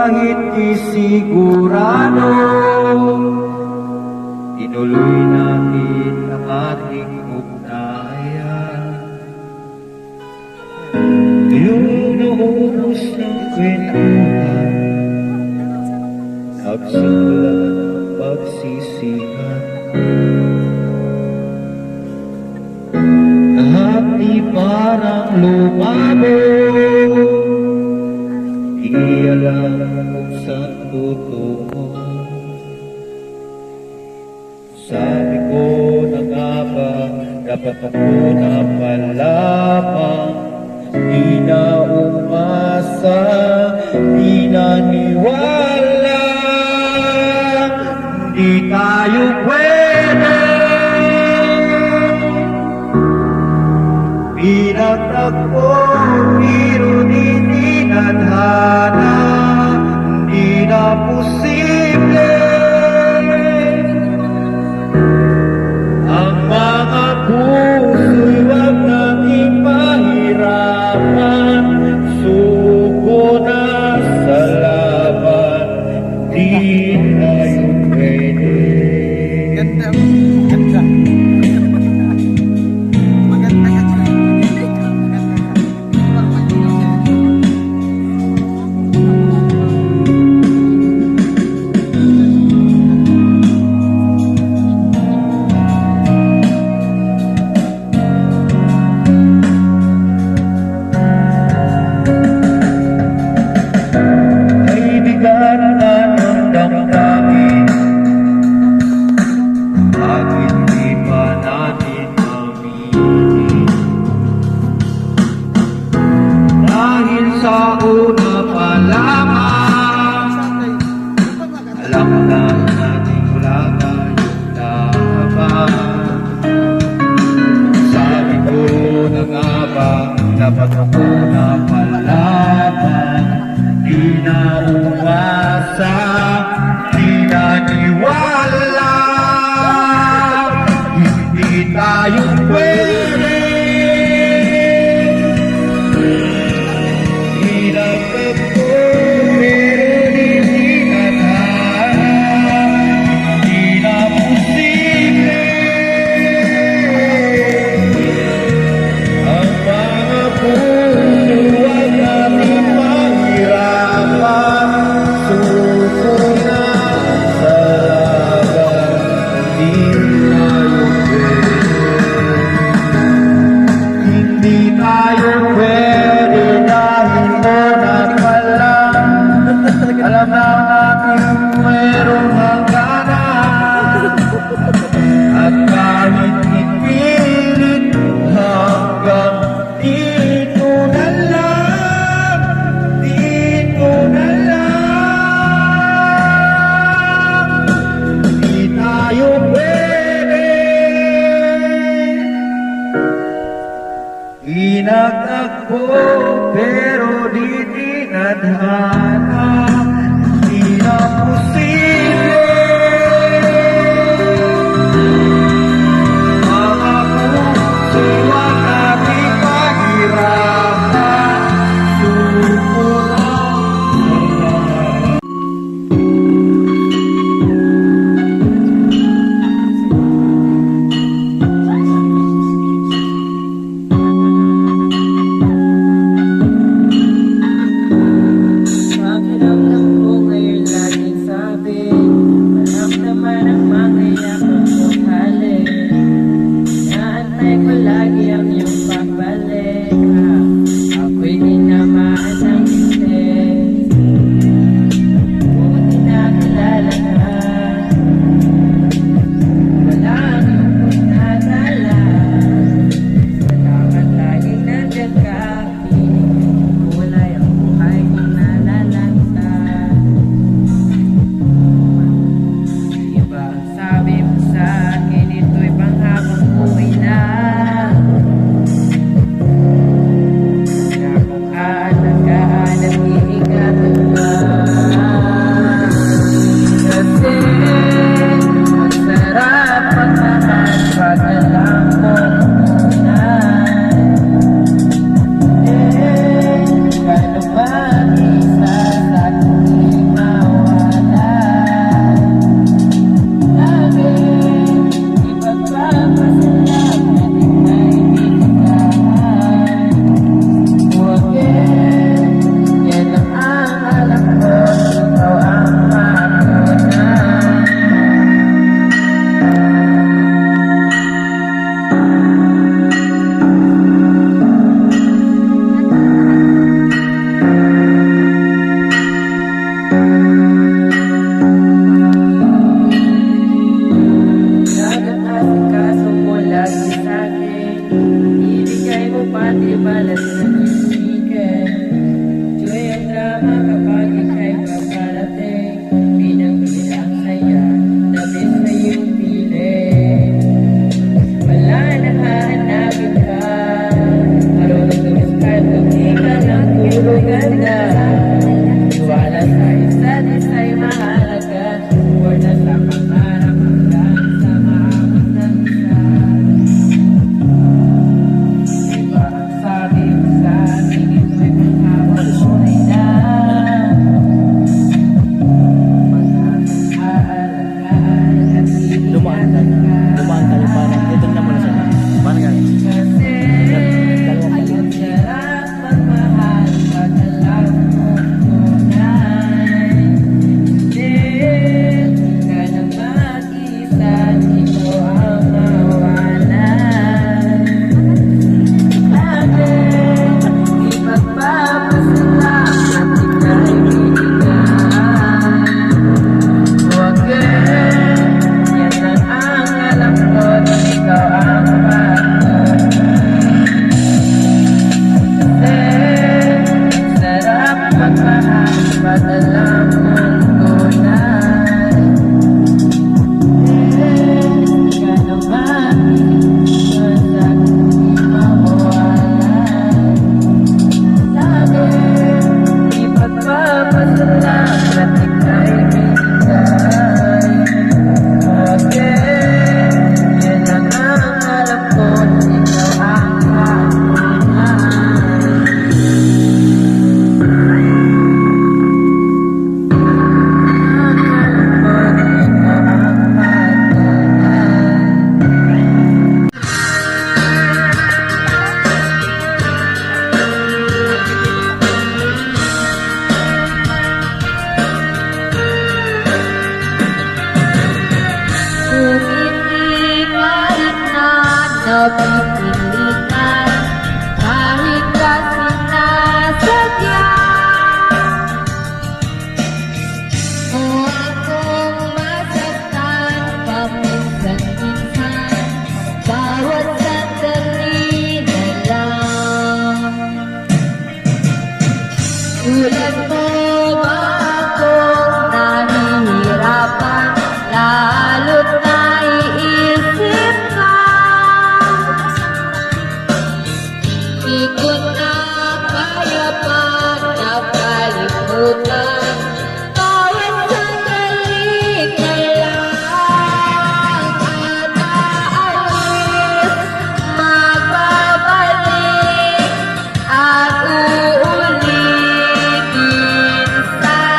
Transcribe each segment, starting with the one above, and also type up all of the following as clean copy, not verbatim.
kahit di sigurado, tinuloy natin ang ating ugnayan. Yung naubos ng kwentuhan, nagsimula ng pagsisihan. Lahat di parang lumabo, di alam kung saan tutungo. Sabi ko na nga ba, dapat ako na palamang, di na umasa, di naniwala, di tayo pwede. Pinagtagpo, pero di tinadhana, di na posible. Ang mga puso'y wag nating mahirapan, suko na sa laban, di tayo pwede. Ganda, ganda. Maganda yan. Kaibigan na ng damdamin, bakit di pa natin aminin? Dahil sa una pa lamang, alam na natin wala tayong laban. Sabi ko na nga ba, dapat ako na palaban, di na umasa, di naniwala, hindi tayo pwede. Pinagtagpo, pero di tinadhana, di na posible. Ang mga puso wag nating mahirapan, suko na sa laban, di tayo pwede. Hindi tayo pwede dahil mo na pala, alam na natin mayroong hangganan. At kahit ipilit hanggang dito na lang, dito na lang, di tayo pwede. Pinagtagpo, pero di tinadhana, di na posible. Mga puso wag nating mahirapan, suko lang sa laban. maganda. Wala sa isa't isa'y mahalaga. Wala sa pangarap hanggang sa maabot ng isa. Iba ang sabi mo sa akin, ito'y panghabang tunay na. Mag-aalagaan at Dumaan ka na. Dumaan ka na parang dito na muna siya. Parang ganun. kasi ang sarap magmahal pag alam mo tunay. Di ka na mag-isa, ikaw ang mawalan. Bakit ipagpapasalamat ika'y binigay? Huwag yan lang ang alam ko na ikaw ang sarap magmahal pag alam mong tunay. Ka naman, basta di mawawalan. Sabi, ipagpapasalamat ika'y binigay. Bakit yan ang alam ko na ikaw ang tunay. Hindi kahit na napipilitan, kahit kasi nasadya mo akong masaktan paminsan-minsan, bawat sandali na lang. Tulad mo ba akong nahihirapan, lalo't naiisip ka? Di ko na kaya pa nakalimutan, bawat sandali na lang at aalis, magbabalik at uulitin sana.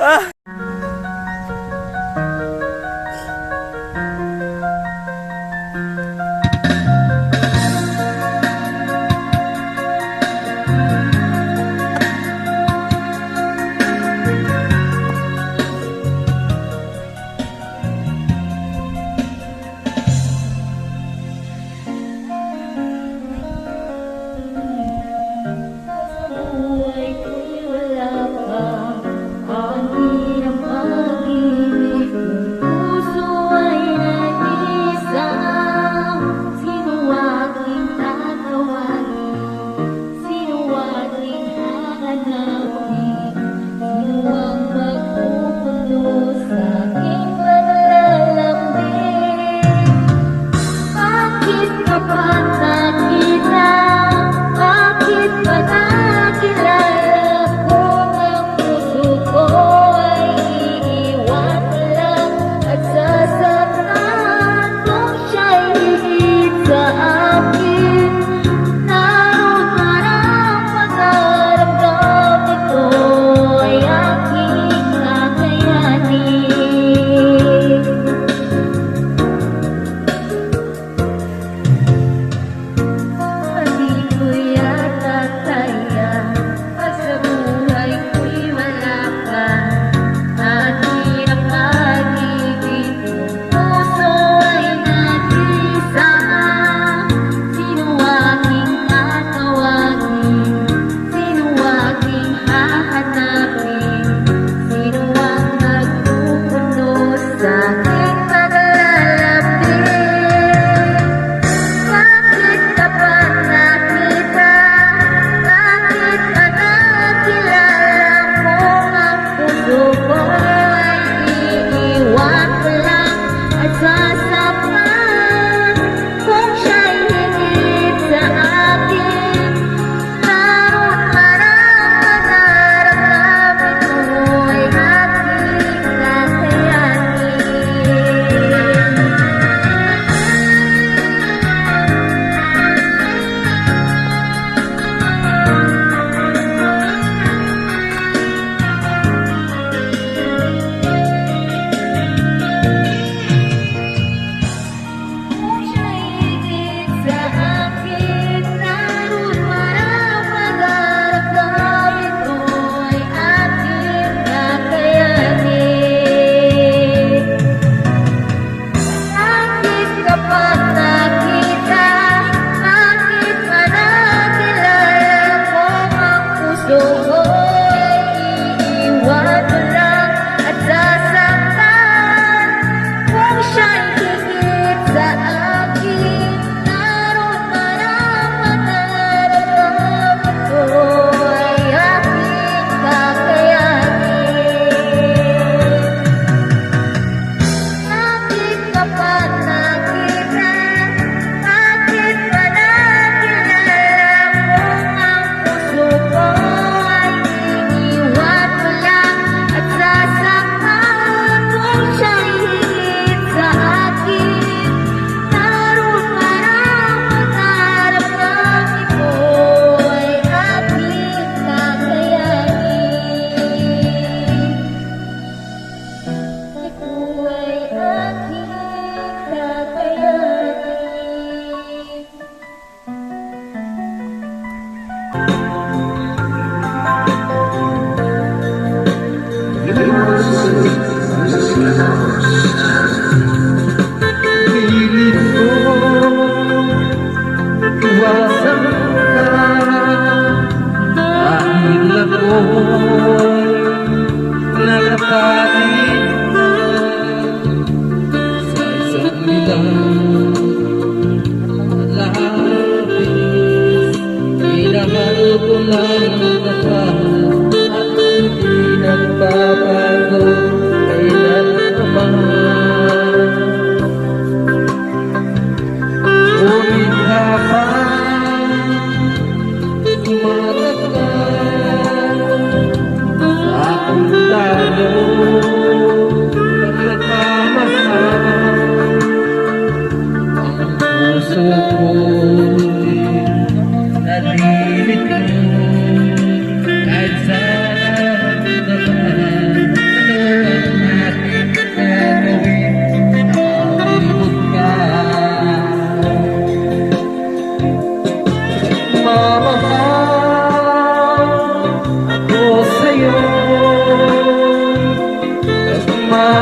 buhay ko'y wala ka, ang hirap mag-ibig. Puso ay nag-isa, sino aking tatawagin? Sino aking hahanapin? Sino ang magpupuno sa aking paglalambing? Bakit ka ba nakita? Bakit ba nakilala kung ang puso ko ay iiwan mo lang at sasaktan kung siya'y higit sa akin? Naroon man ang pagkaramdam nito ay aking kakayanin. Hindi ko yata kaya pag sa buhay ko'y wala ka. Ang hirap mag-ibig, puso ay nag-isa. Sino aking tatawagin? Sino aking hahanapin? Sino ang magpupuno sa aking paglalambing? Bakit ka ba nakita? Bakit ba nakilala kung ang puso ko ay iiwan mo lang at sasaktan kung siya'y higit sa akin? Naroon man ang nararamdaman ko ay aking kakayanin. Kung siya'y higit sa akin, naroon man ang pagkaramdaman ko ay aking kakayanin. Bakit ka ba nakita? Bakit ba nakilala kung ang puso ko ay iiwan mo lang at sasaktan kung siya'y higit sa akin? Naroon man ang nararamdaman ko ay aking kakayanin. Bakit ka ba nakita? Bakit ba nakilala kung ang puso ko ay iniwan mo lang at sasaktan kung siya'y higit sa akin? Naroon man ang nararamdaman ko ay aking kakayanin. Ito ay aking kakayanin. Pilit ko iwasan ka, dahil ako'y nakakain na sa isang lilang labis. Minahal ko lang kapal at hindi nagbabago kailanman. Ngunit habang tumatagal sa aking tayo pagkakamahal, ang puso ko'y nalilito kahit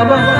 baba.